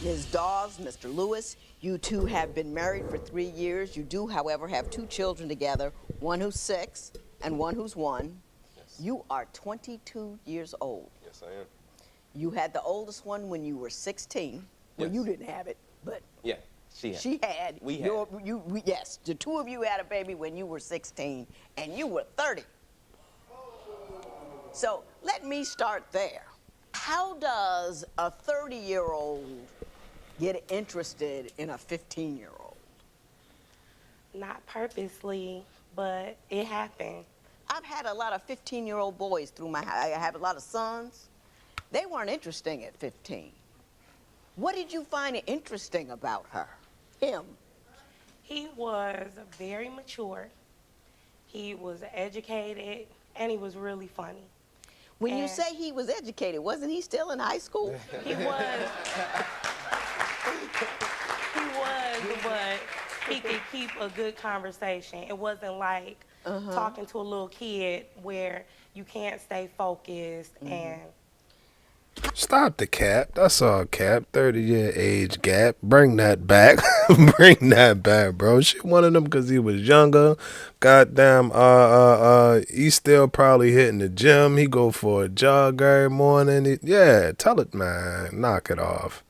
Ms. Dawes, Mr. Lewis, you two have been married for 3 years. You do, however, have 2 children together, one who's 6 and one who's 1. Yes. You are 22 years old. Yes, I am. You had the oldest one when you were 16. Well, Yes. you didn't have it, but Yeah, she had. she had. We had. Yes, the 2 of you had a baby when you were 16 and you were 30. So let me start there. How does a 30-year-old get interested in a 15-year-old? Not purposely, but it happened. I've had a lot of 15-year-old boys through my house. I have a lot of sons. They weren't interesting at 15. What did you find interesting about her? Him? He was very mature. He was educated, and he was really funny. When you And- say he was educated, wasn't he still in high school? He was. But he could keep a good conversation. It wasn't like talking to a little kid where you can't stay focused and Stop the cap. That's all cap. 30-year age gap. Bring that back. Bring that back, bro. She wanted him because he was younger. Goddamn, he's still probably hitting the gym. He go for a jog every morning. Yeah, tell it, man. Knock it off.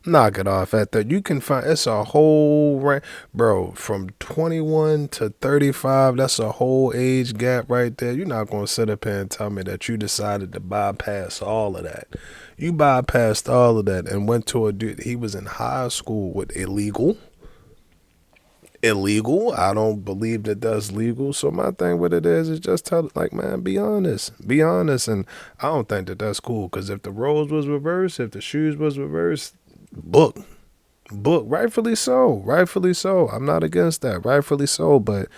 Knock it off at that. You can find, it's a whole range, bro, from 21 to 35, that's a whole age gap right there. You're not going to sit up here and tell me that you decided to bypass all of that. You bypassed all of that and went to a dude, he was in high school with illegal. I don't believe that that's legal. So my thing with it is just tell it, like, man, be honest. Be honest. And I don't think that that's cool, because if the roles was reversed, if the shoes was reversed, book, rightfully so. I'm not against that, rightfully so. But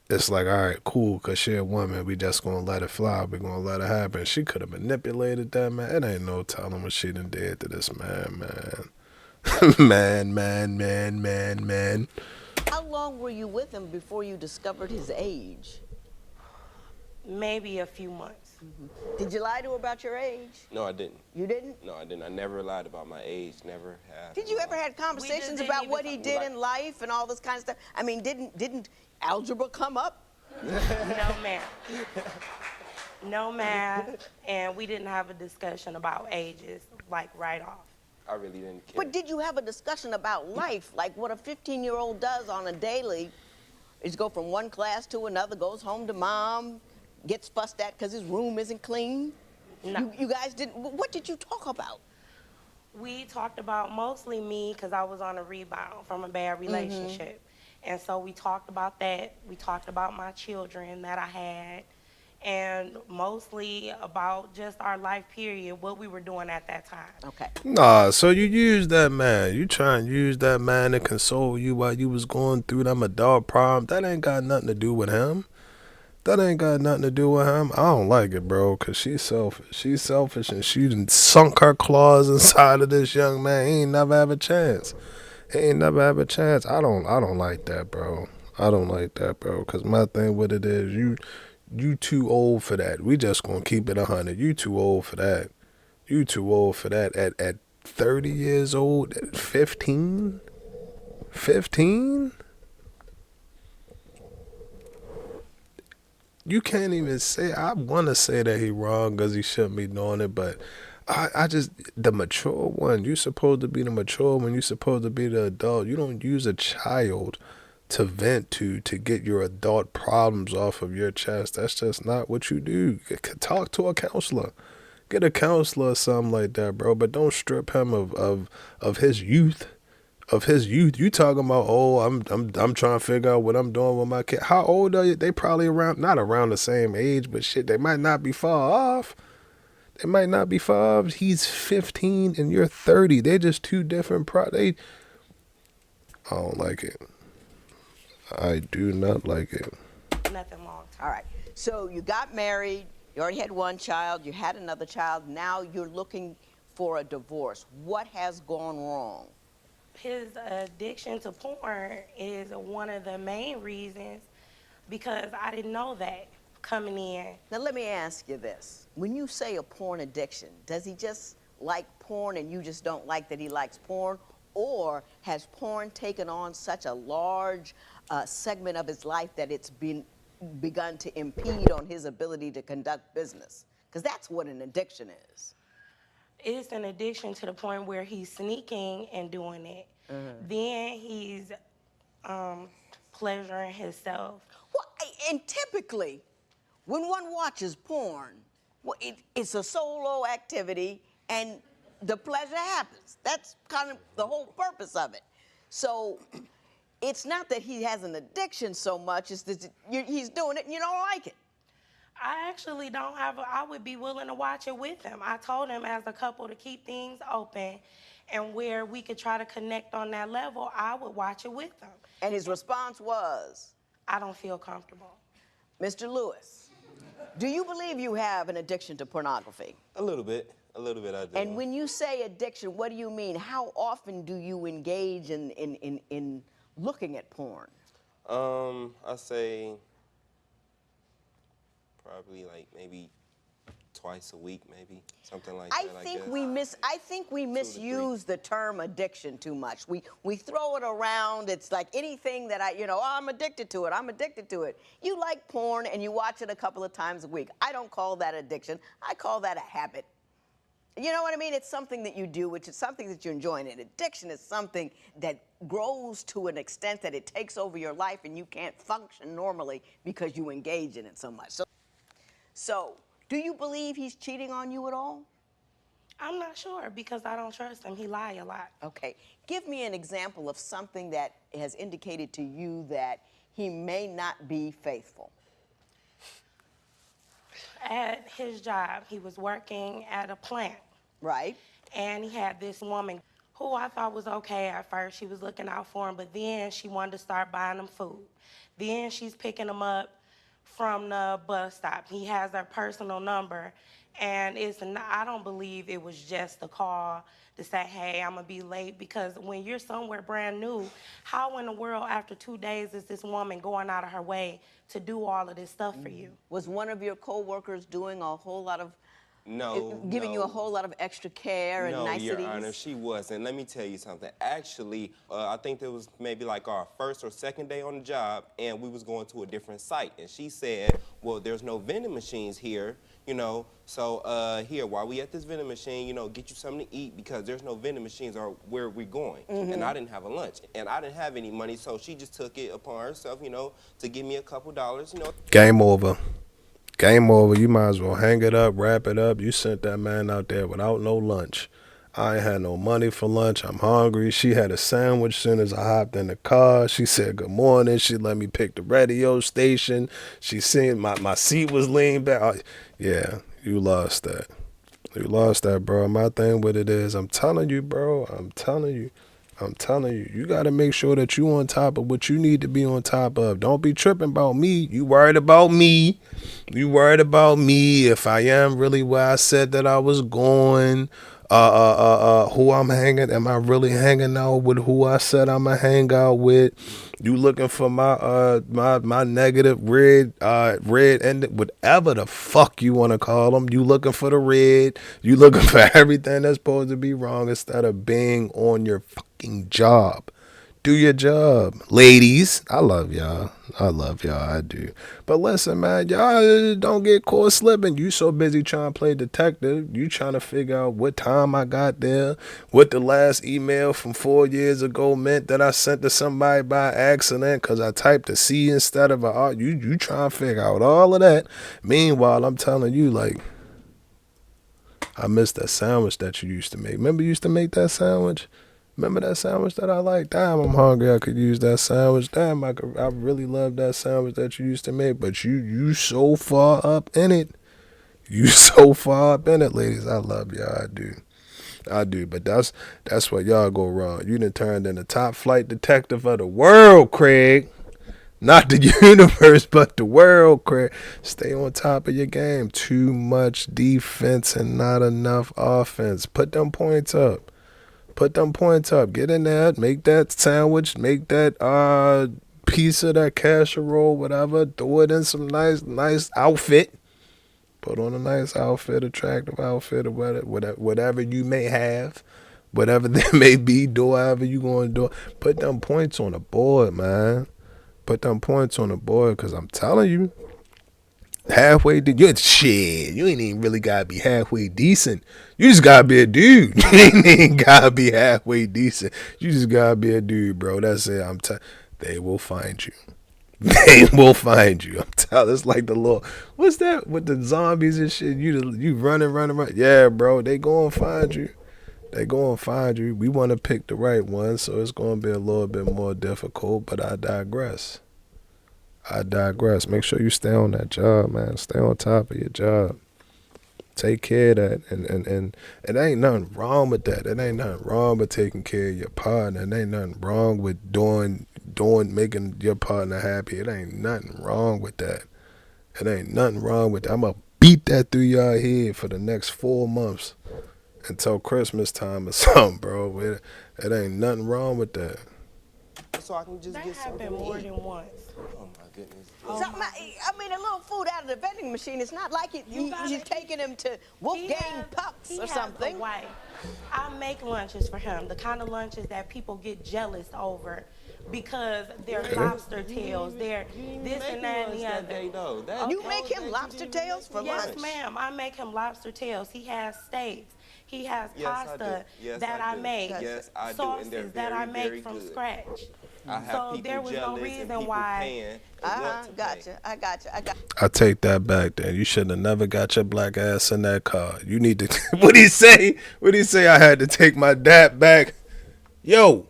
it's like, all right, cool, because she a woman, we just gonna let it fly, we gonna let it happen. She could have manipulated that, man. It ain't no telling what she done did to this man. man. How long were you with him before you discovered his age? maybe a few months. Did you lie to her about your age? No, I didn't. You didn't? No, I didn't. I never lied about my age. Never have. Did you ever had conversations didn't about even what he did in life and all this kind of stuff? I mean, didn't algebra come up? No, ma'am. No math, and we didn't have a discussion about ages, like right off. I really didn't care. But did you have a discussion about life, like what a 15-year-old does on a daily? Is go from one class to another, goes home to mom, gets fussed at because his room isn't clean? No. You guys didn't, what did you talk about? We talked about mostly me because I was on a rebound from a bad relationship. And so we talked about that. We talked about my children that I had, and mostly about just our life period, what we were doing at that time. Okay. Nah, so you use that man. You try and use that man to console you while you was going through them adult problems. That ain't got nothing to do with him. That ain't got nothing to do with him. I don't like it, bro, because she's selfish. She's selfish, and she done sunk her claws inside of this young man. He ain't never have a chance. He ain't never have a chance. I don't like that, bro. I don't like that, bro, because my thing with it is you too old for that. We just gonna keep it 100. You too old for that. You too old for that. At 30 years old, at 15? 15? You can't even say, I want to say that he wrong because he shouldn't be doing it, but I just, the mature one, you supposed to be the mature one, you supposed to be the adult. You don't use a child to vent to get your adult problems off of your chest. That's just not what you do. Talk to a counselor. Get a counselor or something like that, bro. But don't strip him of his youth. Of his youth. You talking about, oh, I'm trying to figure out what I'm doing with my kid. How old are you? They probably not around the same age, but shit, they might not be far off. They might not be far off. He's 15 and you're 30. They're just two different I don't like it. I do not like it. Nothing long term. All right. So you got married, you already had one child, you had another child, now you're looking for a divorce. What has gone wrong? His addiction to porn is one of the main reasons, because I didn't know that coming in. Now let me ask you this. When you say a porn addiction, does he just like porn and you just don't like that he likes porn? Or has porn taken on such a large segment of his life that it's begun to impede on his ability to conduct business? Because that's what an addiction is. It's an addiction to the point where he's sneaking and doing it. Then he's pleasuring himself. Well, and typically, when one watches porn, well, it's a solo activity and the pleasure happens. That's kind of the whole purpose of it. So it's not that he has an addiction so much, it's that he's doing it and you don't like it. I actually don't have I would be willing to watch it with him. I told him as a couple to keep things open and where we could try to connect on that level, I would watch it with him. And his response was? I don't feel comfortable. Mr. Lewis, do you believe you have an addiction to pornography? A little bit I do. And when you say addiction, what do you mean? How often do you engage in looking at porn? I say probably like maybe twice a week, maybe something like that. I think we misuse the term addiction too much. We throw it around. It's like anything that I'm addicted to it. I'm addicted to it. You like porn and you watch it a couple of times a week. I don't call that addiction. I call that a habit. You know what I mean? It's something that you do, which is something that you enjoy. And addiction is something that grows to an extent that it takes over your life and you can't function normally because you engage in it so much. So, do you believe he's cheating on you at all? I'm not sure because I don't trust him. He lie a lot. Okay. Give me an example of something that has indicated to you that he may not be faithful. At his job, he was working at a plant. Right. And he had this woman who I thought was okay at first. She was looking out for him, but then she wanted to start buying him food. Then she's picking him up from the bus stop. He has her personal number, and I don't believe it was just a call to say, hey, I'm gonna be late, because when you're somewhere brand new, how in the world after 2 days is this woman going out of her way to do all of this stuff for you? Was one of your coworkers doing a whole lot of giving No. you a whole lot of extra care and niceties? No, Your Honor, she wasn't. Let me tell you something. Actually, I think it was maybe like our first or second day on the job, and we was going to a different site. And she said, well, there's no vending machines here, so here, while we at this vending machine, get you something to eat because there's no vending machines or where we're going. And I didn't have a lunch, and I didn't have any money, so she just took it upon herself, to give me a couple dollars, Game over. Game over. You might as well hang it up, wrap it up. You sent that man out there without no lunch. I ain't had no money for lunch. I'm hungry. She had a sandwich as soon as I hopped in the car. She said good morning. She let me pick the radio station. She seen my seat was leaned back. Yeah, you lost that. You lost that, bro. My thing with it is, I'm telling you, bro. I'm telling you. You got to make sure that you on top of what you need to be on top of. Don't be tripping about me. You worried about me. You worried about me if I am really where I said that I was going. Who I'm hanging. Am I really hanging out with who I said I'm going to hang out with? You looking for my negative red and whatever the fuck you want to call them. You looking for the red. You looking for everything that's supposed to be wrong instead of being on your fucking job. Do your job. Ladies, I love y'all. I do. But listen, man, y'all don't get caught slipping. You so busy trying to play detective. You trying to figure out what time I got there, what the last email from 4 years ago meant that I sent to somebody by accident because I typed a C instead of a R. You trying to figure out all of that. Meanwhile, I'm telling you, like, I miss that sandwich that you used to make. Remember you used to make that sandwich? Remember that sandwich that I like? Damn, I'm hungry. I could use that sandwich. Damn, I really love that sandwich that you used to make. But you so far up in it. You so far up in it, ladies. I love y'all. I do. But that's where y'all go wrong. You done turned in the top flight detective of the world, Craig. Not the universe, but the world, Craig. Stay on top of your game. Too much defense and not enough offense. Put them points up. Get in there. Make that sandwich. Make that piece of that casserole, whatever. Throw it in some nice outfit. Put on a nice outfit, attractive outfit, or whatever you may have, whatever there may be, do however you going to do it. Put them points on the board, man. Put them points on the board, because I'm telling you, halfway you ain't even really gotta be halfway decent. You just gotta be a dude. You ain't even gotta be halfway decent. You just gotta be a dude, bro. That's it. They will find you. They will find you. I'm telling. It's like the little, what's that with the zombies and shit? You running. Yeah, bro. They gonna find you. They gonna find you. We want to pick the right one, so it's gonna be a little bit more difficult. But I digress. Make sure you stay on that job, man. Stay on top of your job. Take care of that. And it ain't nothing wrong with that. It ain't nothing wrong with taking care of your partner. It ain't nothing wrong with making your partner happy. It ain't nothing wrong with that. It ain't nothing wrong with that. I'm going to beat that through your head for the next 4 months until Christmas time or something, bro. It ain't nothing wrong with that. So I can just That get something happened to more eat. than once. Oh my goodness. I mean, a little food out of the vending machine. It's not like you're taking him to Wolfgang Pucks or something. He has a wife. I make lunches for him, the kind of lunches that people get jealous over because they're lobster tails, they're this and that and the other. You make him lobster tails for lunch? Yes, ma'am. I make him lobster tails. He has steaks. He has Yes, I pasta do. Yes, that I I do. make. Yes, I do, and Sauces they're that I very, make very from good. scratch. I have So people there was no jealous and reason people why. paying to want to pay. I got you. I take that back then. You should have never got your black ass in that car. You need to What'd he say? I had to take my dad back. Yo.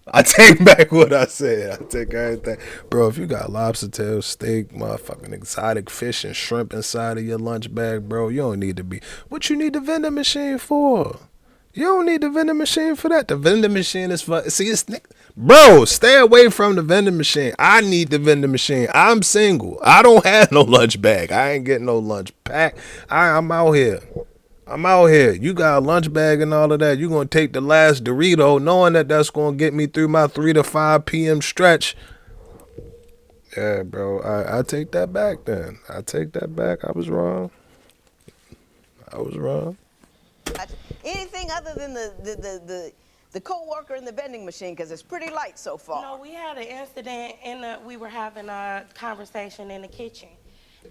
I take back what I said. I take everything. Bro, if you got lobster tail, steak, motherfucking exotic fish and shrimp inside of your lunch bag, bro, you don't need to be. What you need the vending machine for? You don't need the vending machine for that. The vending machine is for, bro, stay away from the vending machine. I need the vending machine. I'm single. I don't have no lunch bag. I ain't getting no lunch pack. I'm out here. You got a lunch bag and all of that. You going to take the last Dorito knowing that that's going to get me through my 3 to 5 p.m. stretch. Yeah, bro. I take that back then. I take that back. I was wrong. Anything other than the coworker in the vending machine, because it's pretty light so far. No, we had an incident we were having a conversation in the kitchen.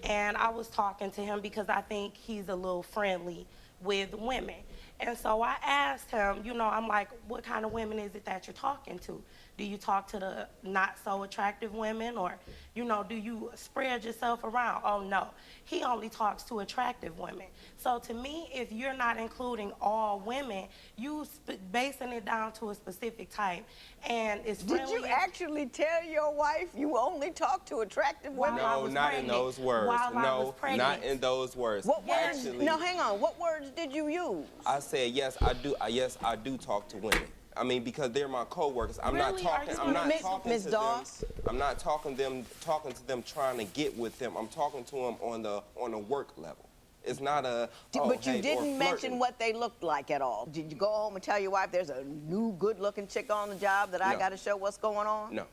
And I was talking to him because I think he's a little friendly with women. And so I asked him, I'm like, what kind of women is it that you're talking to? Do you talk to the not so attractive women, or, do you spread yourself around? Oh, no. He only talks to attractive women. So to me, if you're not including all women, you basing it down to a specific type. And it's friendly. Did you actually tell your wife you only talk to attractive women? No, not in those words. No, not in those words. What words? No, hang on. What words did you use? I said yes, I do. Yes, I do talk to women. I mean, because they're my coworkers. I'm not talking to them trying to get with them. I'm talking to them on a work level. It's not a. But you didn't mention what they looked like at all. Did you go home and tell your wife there's a new good-looking chick on the job that I got to show what's going on? No, all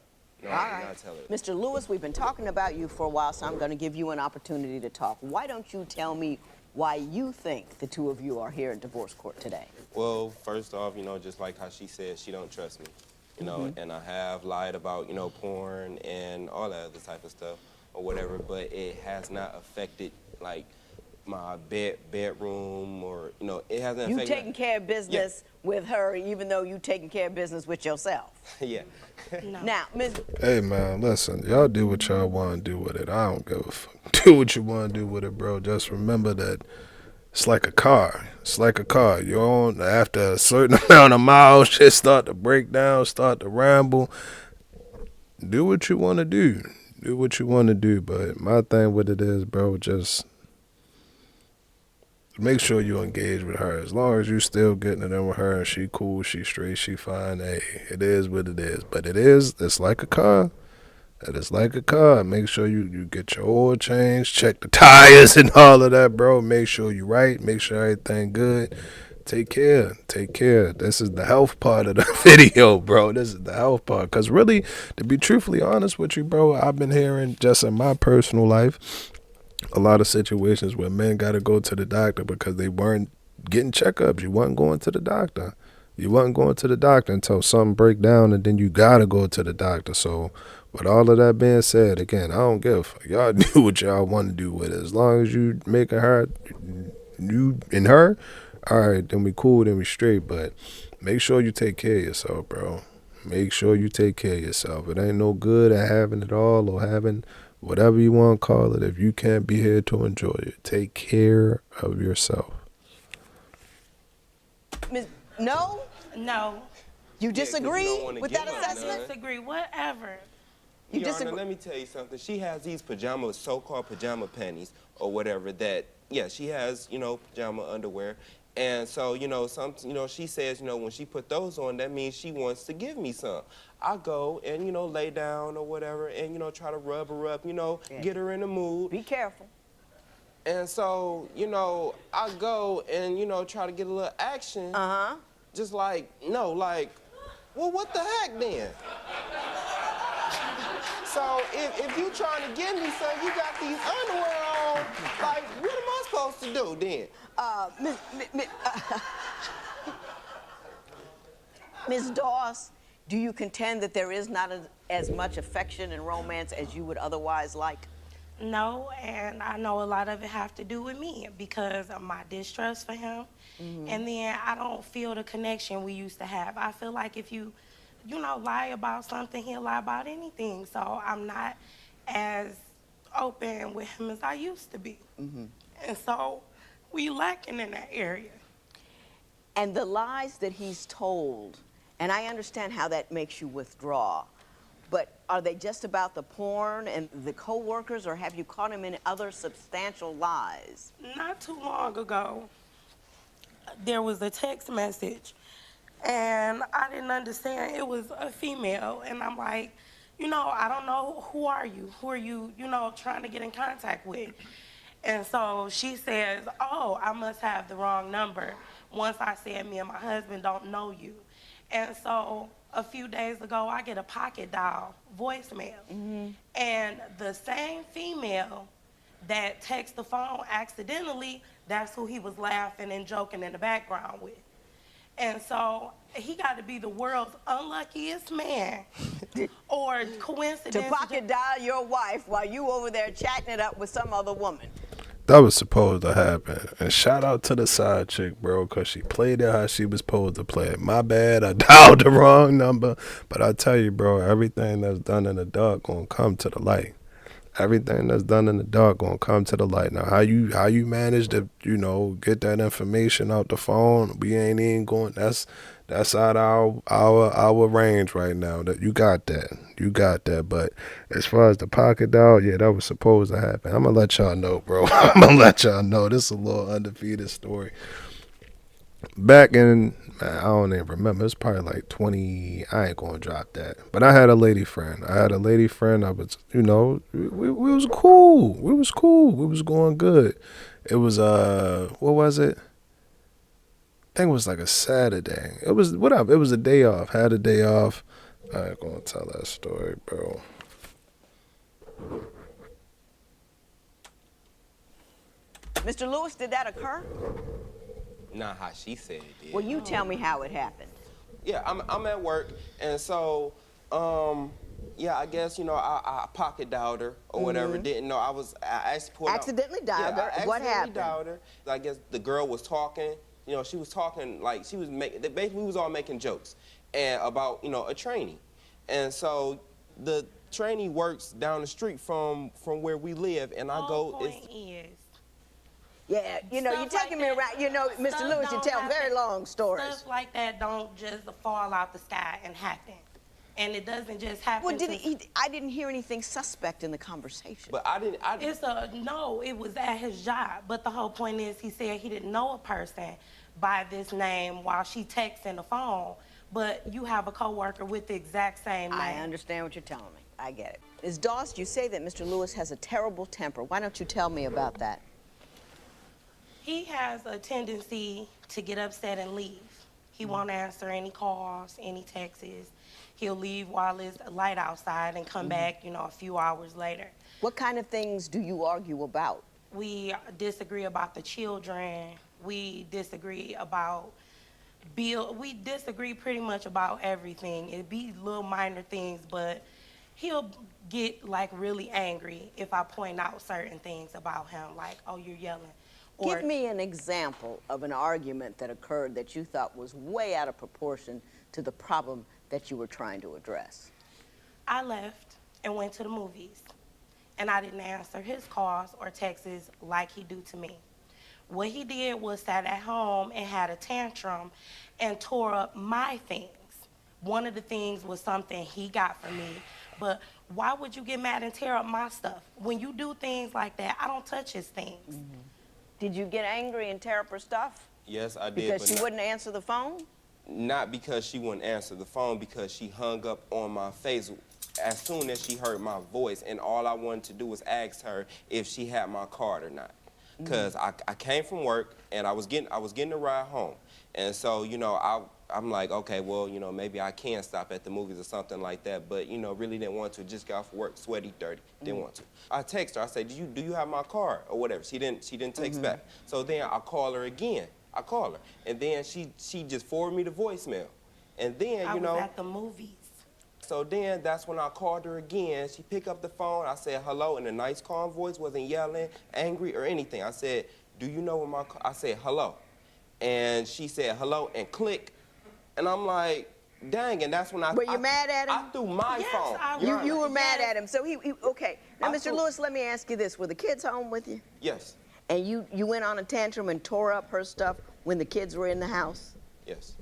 I did right. not tell her. Mr. Lewis, we've been talking about you for a while, so I'm going to give you an opportunity to talk. Why don't you tell me why you think the two of you are here at divorce court today? Well, first off, just like how she said, she don't trust me, and I have lied about, porn and all that other type of stuff or whatever, but it has not affected, like, my bedroom or, it hasn't affected. You taking care of business with her even though you taking care of business with yourself? Yeah. No. Now, Ms. Hey, man, listen. Y'all do what y'all want to do with it. I don't give a fuck. Do what you want to do with it, bro. Just remember that it's like a car. You're on, after a certain amount of miles, shit start to break down, start to ramble. Do what you want to do. But my thing with it is, bro, just make sure you engage with her. As long as you still getting it in with her and she cool, she straight, she fine, hey, it is what it is. But it's like a car. It is like a car. Make sure you get your oil changed, check the tires and all of that, bro. Make sure you right, make sure everything good. take care. Take care. This is the health part of the video, bro. This is the health part. Because really, to be truthfully honest with you, bro, I've been hearing just in my personal life a lot of situations where men got to go to the doctor because they weren't getting checkups. You wasn't going to the doctor. You wasn't going to the doctor until something break down, and then you got to go to the doctor. So with all of that being said, again, I don't give a fuck. Y'all do what y'all want to do with it. As long as you making her, you and her, all right, then we cool, then we straight. But make sure you take care of yourself, bro. Make sure you take care of yourself. It ain't no good at having it all or having whatever you want to call it if you can't be here to enjoy it. Take care of yourself. No? No. You 'cause you disagree don't wanna with give that up I assessment? disagree. Whatever. You Your Honor, disagree? let me tell you something. She has these pajama, so-called pajama panties or whatever that, yeah, she has, pajama underwear. And so, she says, when she put those on, that means she wants to give me some. I go and, lay down or whatever and, try to rub her up, get her in the mood. Be careful. And so, I go and, try to get a little action. Uh-huh. Just like, well, what the heck then? So if you trying to give me some, you got these underwear on, like, what am I supposed to do then? Ms. Doss, do you contend that there is not as much affection and romance as you would otherwise like? No, and I know a lot of it have to do with me because of my distrust for him. And then I don't feel the connection we used to have. I feel like if you lie about something, he'll lie about anything. So I'm not as open with him as I used to be. And so we lacking in that area. And the lies that he's told, and I understand how that makes you withdraw, but are they just about the porn and the coworkers, or have you caught him in other substantial lies? Not too long ago, there was a text message, and I didn't understand. It was a female, and I'm like, I don't know, who are you? Who are you, trying to get in contact with? And so she says, oh, I must have the wrong number. Once I said, me and my husband don't know you. And so a few days ago, I get a pocket dial voicemail. And the same female that texted the phone accidentally, that's who he was laughing and joking in the background with. And so he got to be the world's unluckiest man or coincidence. To pocket dial your wife while you over there chatting it up with some other woman. That was supposed to happen. And shout out to the side chick, bro, because she played it how she was supposed to play it. My bad, I dialed the wrong number. But I tell you, bro, everything that's done in the dark gonna come to the light. Everything that's done in the dark gonna come to the light. Now, how you manage to, get that information out the phone, we ain't even going. That's out our range right now. That you got that. But as far as the pocket dial, yeah, that was supposed to happen. I'm gonna let y'all know, bro. I'm gonna let y'all know. This is a little undefeated story. Back in, man, I don't even remember. It's probably like 20. I ain't gonna drop that. But I had a lady friend. I was, we was cool. We was cool. We was going good. It was, what was it? I think it was like a Saturday. It was, whatever. It was a day off. Had a day off. I ain't gonna tell that story, bro. Mr. Lewis, did that occur? Not how she said it did. Well, you tell me how it happened. Yeah, I'm at work, and so, I guess, I pocket dialed her or whatever. Didn't know. I actually pulled Accidentally dialed her. I What accidentally happened? dialed her. I guess the girl was talking. She was talking like she was basically we was all making jokes and about, a trainee. And so the trainee works down the street from where we live, and I go. Yeah, you're taking me around. Mr. Lewis, you tell very long stories. Stuff like that don't just fall out the sky and happen. And it doesn't just happen. Well, I didn't hear anything suspect in the conversation. But I didn't. No, it was at his job. But the whole point is he said he didn't know a person by this name while she texting the phone. But you have a coworker with the exact same name. I understand what you're telling me. I get it. Ms. Doss, you say that Mr. Lewis has a terrible temper. Why don't you tell me about that? He has a tendency to get upset and leave. He won't answer any calls, any texts. He'll leave while it's light outside and come back, a few hours later. What kind of things do you argue about? We disagree about the children. We disagree about bill. We disagree pretty much about everything. It'd be little minor things, but he'll get like really angry if I point out certain things about him, like, oh, you're yelling. Or, Give me an example of an argument that occurred that you thought was way out of proportion to the problem that you were trying to address. I left and went to the movies, and I didn't answer his calls or texts like he do to me. What he did was sat at home and had a tantrum and tore up my things. One of the things was something he got from me, but why would you get mad and tear up my stuff? When you do things like that, I don't touch his things. Did you get angry and tear up her stuff? Yes, I did. Because but she not, wouldn't answer the phone? Not because she wouldn't answer the phone, because she hung up on my face as soon as she heard my voice, and all I wanted to do was ask her if she had my card or not. Because I came from work and I was getting a ride home, and so I'm like, okay, well, maybe I can stop at the movies or something like that, but really didn't want to. Just got off work, sweaty, dirty, didn't want to. I text her. I said, do you have my card or whatever? She didn't text back. So then I call her again. And then she just forwarded me the voicemail, and then I was at the movies. So then that's when I called her again. She picked up the phone. I said hello in a nice, calm voice, wasn't yelling, angry, or anything. I said, do you know where I said hello. And she said hello and click. And I'm like, dang, and that's when Were you mad at him? I threw my Yes, phone. I was. You were mad Yes. at him. So he okay. Now, I Mr. threw- Lewis, let me ask you this. Were the kids home with you? Yes, And you went on a tantrum and tore up her stuff when the kids were in the house? yes.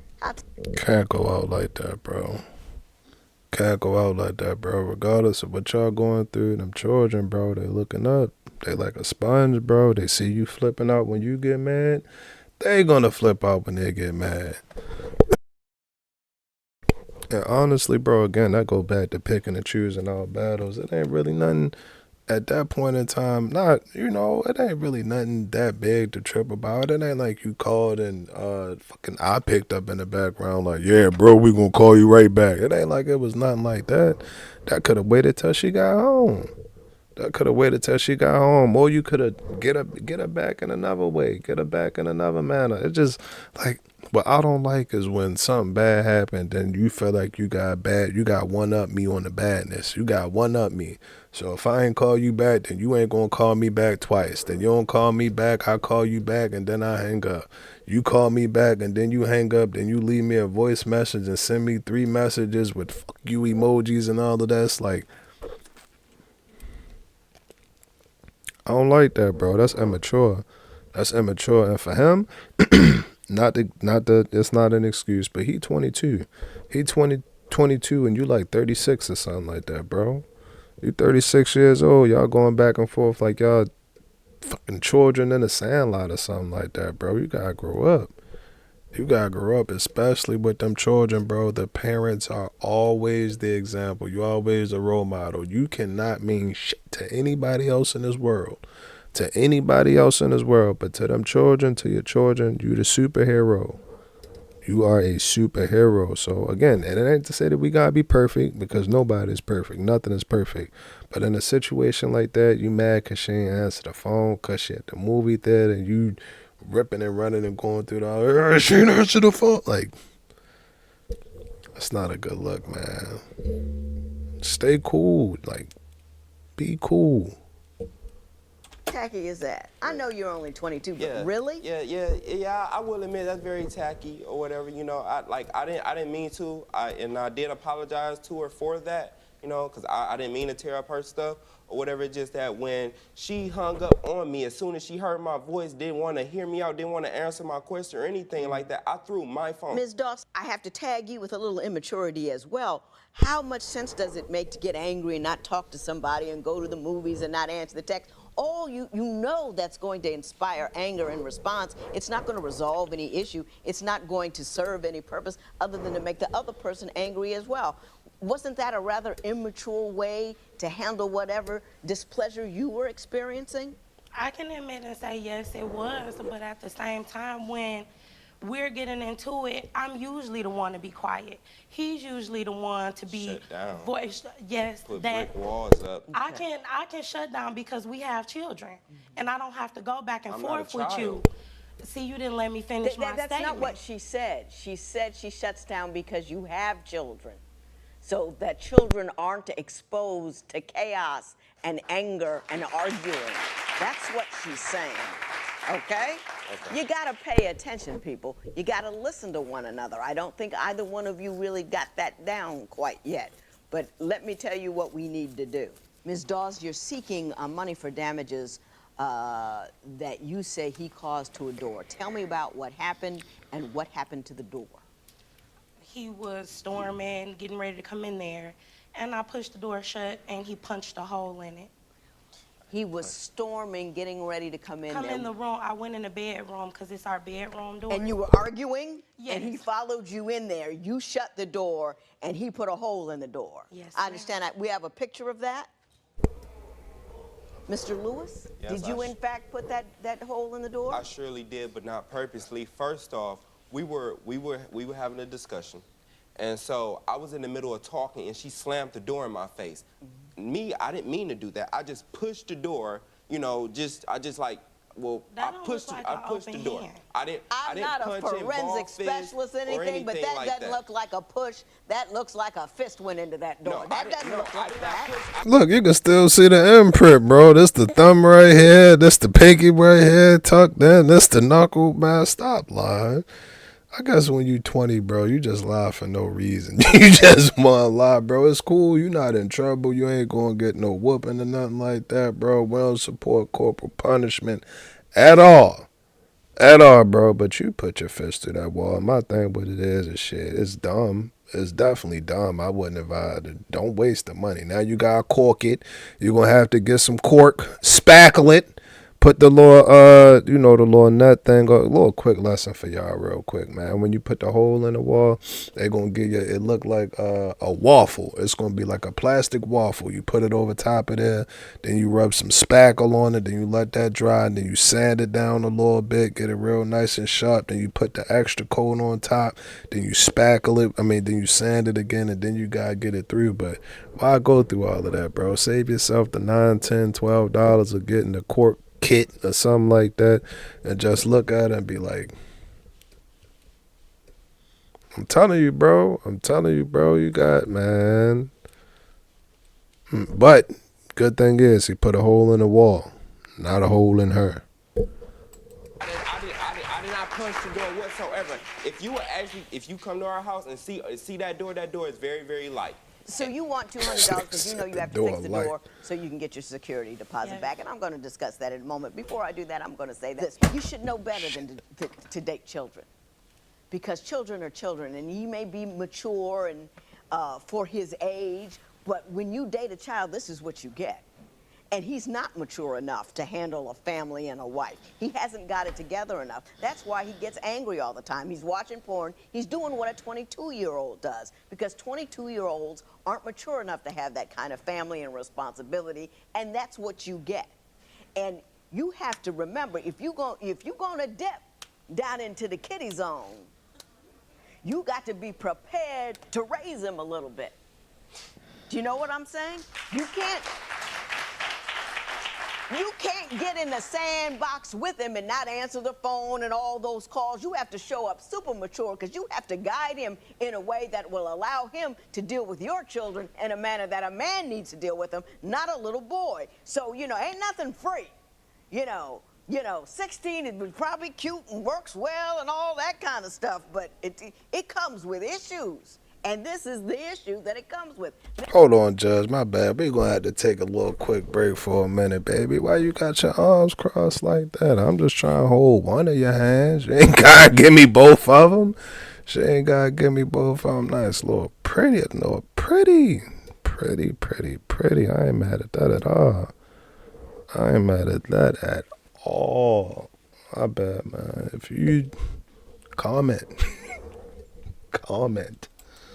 Can't go out like that, bro. Can't go out like that, bro. Regardless of what y'all going through, them children, bro, they looking up. They like a sponge, bro. They see you flipping out when you get mad. They gonna flip out when they get mad. And honestly, bro, again, that go back to picking and choosing our battles. It ain't really nothing at that point in time. It ain't really nothing that big to trip about. It ain't like you called and fucking I picked up in the background like, yeah, bro, we gonna call you right back. It ain't like it was nothing like that. That could have waited till she got home. Or you could have get her back in another way, get her back in another manner. It just like what I don't like is when something bad happened, then you feel like you got one up me on the badness. You got one up me. So if I ain't call you back, then you ain't gonna call me back twice. Then you don't call me back, I call you back, and then I hang up. You call me back, and then you hang up, then you leave me a voice message and send me 3 messages with fuck you emojis and all of that. It's like, I don't like that, bro. That's immature. And for him, it's not an excuse, but he 22. He 22 and you like 36 or something like that, bro. You 36 years old. Y'all going back and forth like y'all fucking children in a sandlot or something like that, bro. You gotta grow up. Especially with them children, bro. The parents are always the example. You always a role model. You cannot mean shit to anybody else in this world. But to them children, to your children, you the superhero. You are a superhero. So again, and it ain't to say that we gotta be perfect, because nobody's perfect. Nothing is perfect. But in a situation like that, you mad because she ain't answer the phone, because she at the movie theater, and you ripping and running and going through she ain't answer the phone. Like, that's not a good look, man. Stay cool. Like, be cool. Tacky is that? I know you're only 22, but really? Yeah. I will admit that's very tacky or whatever. I didn't mean to, and I did apologize to her for that. Because I didn't mean to tear up her stuff or whatever. It's just that when she hung up on me, as soon as she heard my voice, didn't want to hear me out, didn't want to answer my question or anything like that, I threw my phone. Ms. Dawes, I have to tag you with a little immaturity as well. How much sense does it make to get angry and not talk to somebody and go to the movies and not answer the text? All you know that's going to inspire anger and response. It's not going to resolve any issue. It's not going to serve any purpose other than to make the other person angry as well. Wasn't that a rather immature way to handle whatever displeasure you were experiencing? I can admit and say yes, it was, but at the same time, when we're getting into it, I'm usually the one to be quiet. He's usually the one to be Shut down. voiced. Yes, Put that brick walls up. I can shut down because we have children, and I don't have to go back and I'm not a forth with you. child. See, you didn't let me finish my That's statement. not what she said. She said she shuts down because you have children, so that children aren't exposed to chaos and anger and arguing. That's what she's saying. Okay? You gotta pay attention, people. You gotta listen to one another. I don't think either one of you really got that down quite yet. But let me tell you what we need to do. Ms. Dawes, you're seeking money for damages that you say he caused to a door. Tell me about what happened and what happened to the door. He was storming, getting ready to come in there, and I pushed the door shut, and he punched a hole in it. He was storming, getting ready to come in there. In the room. I went in the bedroom because it's our bedroom door. And you were arguing? Yes. And he followed you in there. You shut the door, and he put a hole in the door. Yes, I understand. We have a picture of that? Mr. Lewis? Yes, Did you, in fact, put that hole in the door? I surely did, but not purposely. First off, we were having a discussion, and so I was in the middle of talking, and she slammed the door in my face. Me, I didn't mean to do that. I just pushed the door. You know, I pushed the door. Hand. I didn't I'm not a punch it, ball forensic fist, specialist or anything, but that like doesn't look like a push. That looks like a fist went into that door. No, That doesn't look like that. Look, you can still see the imprint, bro. This the thumb right here. This the pinky right here, tucked in. This the knuckle, man. Stop lying. I guess when you 20, bro, you just lie for no reason. You just want to lie, bro. It's cool. You not in trouble. You ain't going to get no whooping or nothing like that, bro. We don't support corporal punishment at all. At all, bro. But you put your fist through that wall. My thing with it is shit. It's dumb. It's definitely dumb. I wouldn't advise it. Don't waste the money. Now you got to cork it. You're going to have to get some cork, spackle it. Put the little, the little nut thing. A little quick lesson for y'all real quick, man. When you put the hole in the wall, they're going to give you, it look like a waffle. It's going to be like a plastic waffle. You put it over top of there, then you rub some spackle on it, then you let that dry, and then you sand it down a little bit, get it real nice and sharp, then you put the extra coat on top, then you spackle it, then you sand it again, and then you got to get it through. But why go through all of that, bro? Save yourself the $9, $10, $12 of getting the cork kit or something like that, and just look at it and be like, I'm telling you, bro, you got, man. But good thing is he put a hole in the wall, not a hole in her. I did not punch the door whatsoever. If you come to our house and see that door is very, very light. So you want $200 because you know you have to fix the door so you can get your security deposit back. And I'm going to discuss that in a moment. Before I do that, I'm going to say this. You should know better than to date children, because children are children, and he may be mature and for his age, but when you date a child, this is what you get. And he's not mature enough to handle a family and a wife. He hasn't got it together enough. That's why he gets angry all the time. He's watching porn. He's doing what a 22-year-old does, because 22-year-olds aren't mature enough to have that kind of family and responsibility, and that's what you get. And you have to remember, if you're going to dip down into the kiddie zone, you got to be prepared to raise him a little bit. Do you know what I'm saying? You can't get in the sandbox with him and not answer the phone and all those calls. You have to show up super mature, because you have to guide him in a way that will allow him to deal with your children in a manner that a man needs to deal with them, not a little boy. So, ain't nothing free. 16 is probably cute and works well and all that kind of stuff, but it comes with issues. And this is the issue that it comes with. Hold on, Judge. My bad. We're going to have to take a little quick break for a minute, baby. Why you got your arms crossed like that? I'm just trying to hold one of your hands. You ain't got to give me both of them. She ain't got to give me both of them. Nice, little pretty. No, pretty. I ain't mad at that at all. My bad, man. If you comment.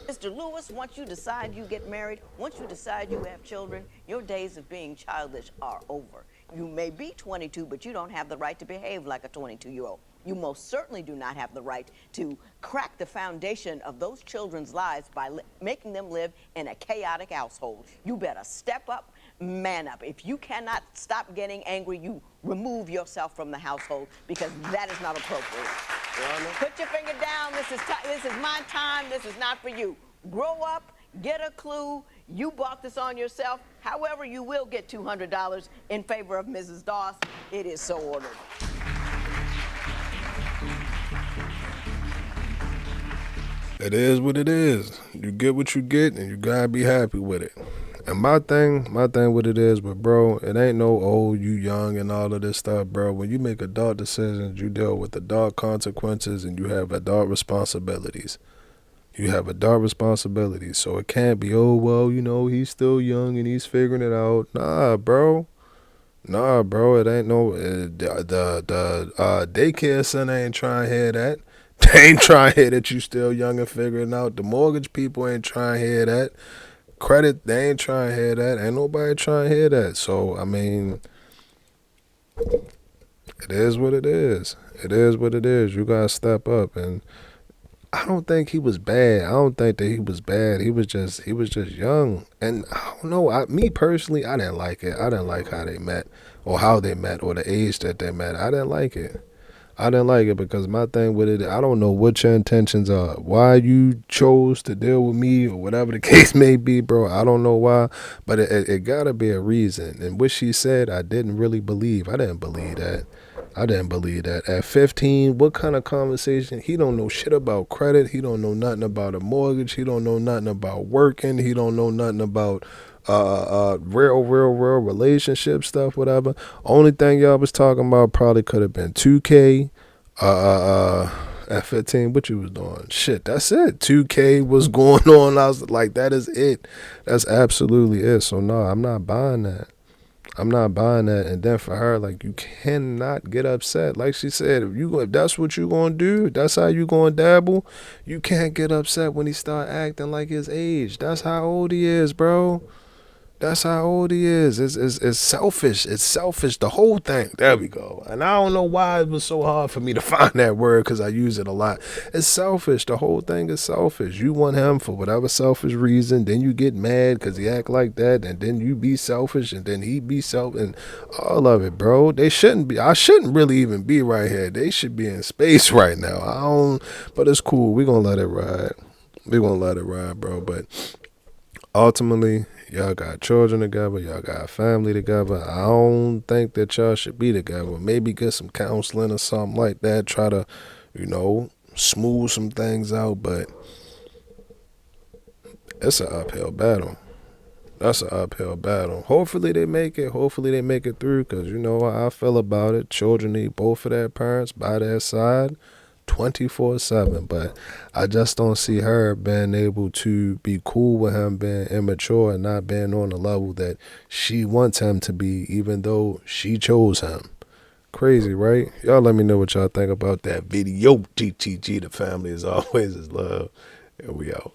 Mr. Lewis, once you decide you get married, once you decide you have children, your days of being childish are over. You may be 22, but you don't have the right to behave like a 22-year-old. You most certainly do not have the right to crack the foundation of those children's lives by making them live in a chaotic household. You better step up, man up. If you cannot stop getting angry, you remove yourself from the household, because that is not appropriate. Put your finger down. This is my time. This is not for you. Grow up, get a clue. You bought this on yourself. However, you will get $200 in favor of Mrs. Doss. It is so ordered. It is what it is. You get what you get, and you gotta be happy with it. And my thing what it is, but bro, it ain't no, oh, you young and all of this stuff, bro. When you make adult decisions, you deal with adult consequences, and you have adult responsibilities. You have adult responsibilities. So it can't be, oh, well, you know, he's still young and he's figuring it out. Nah, bro. It ain't no, the daycare center ain't trying to hear that. They ain't trying to hear that you still young and figuring it out. The mortgage people ain't trying to hear that. Credit, they ain't trying to hear that. Ain't nobody trying to hear that. So, I mean, it is what it is. It is what it is. You gotta step up. And I don't think he was bad. I don't think that he was bad. He was just young. And I don't know. Me personally, I didn't like it. I didn't like how they met, or how they met, or the age that they met. I didn't like it. I didn't like it because my thing with it, I don't know what your intentions are. Why you chose to deal with me, or whatever the case may be, bro. I don't know why, but it gotta be a reason. And what she said, I didn't really believe. I didn't believe that. At 15, what kind of conversation? He don't know shit about credit. He don't know nothing about a mortgage. He don't know nothing about working. He don't know nothing about real relationship stuff, whatever. Only thing y'all was talking about probably could have been 2K. At 15, what you was doing? Shit, that's it. 2K was going on. I was like, that is it. That's absolutely it. So no, I'm not buying that. I'm not buying that. And then for her, like, you cannot get upset. Like she said, if that's what you gonna do, that's how you gonna dabble, you can't get upset when he start acting like his age. That's how old he is, bro. That's how old he is. It's selfish. It's selfish. The whole thing. There we go. And I don't know why it was so hard for me to find that word, because I use it a lot. It's selfish. The whole thing is selfish. You want him for whatever selfish reason. Then you get mad because he act like that. And then you be selfish. And then he be selfish. And all of it, bro. They shouldn't be. I shouldn't really even be right here. They should be in space right now. I don't. But it's cool. We're going to let it ride. We're going to let it ride, bro. But ultimately, y'all got children together. Y'all got a family together. I don't think that y'all should be together. Maybe get some counseling or something like that. Try to, smooth some things out. But it's an uphill battle. That's an uphill battle. Hopefully they make it. Hopefully they make it through, because you know how I feel about it. Children need both of their parents by their side 24/7. But I just don't see her being able to be cool with him being immature and not being on the level that she wants him to be, even though she chose him. Crazy, right? Y'all let me know what y'all think about that video. GTG, the family as always is love. And we out.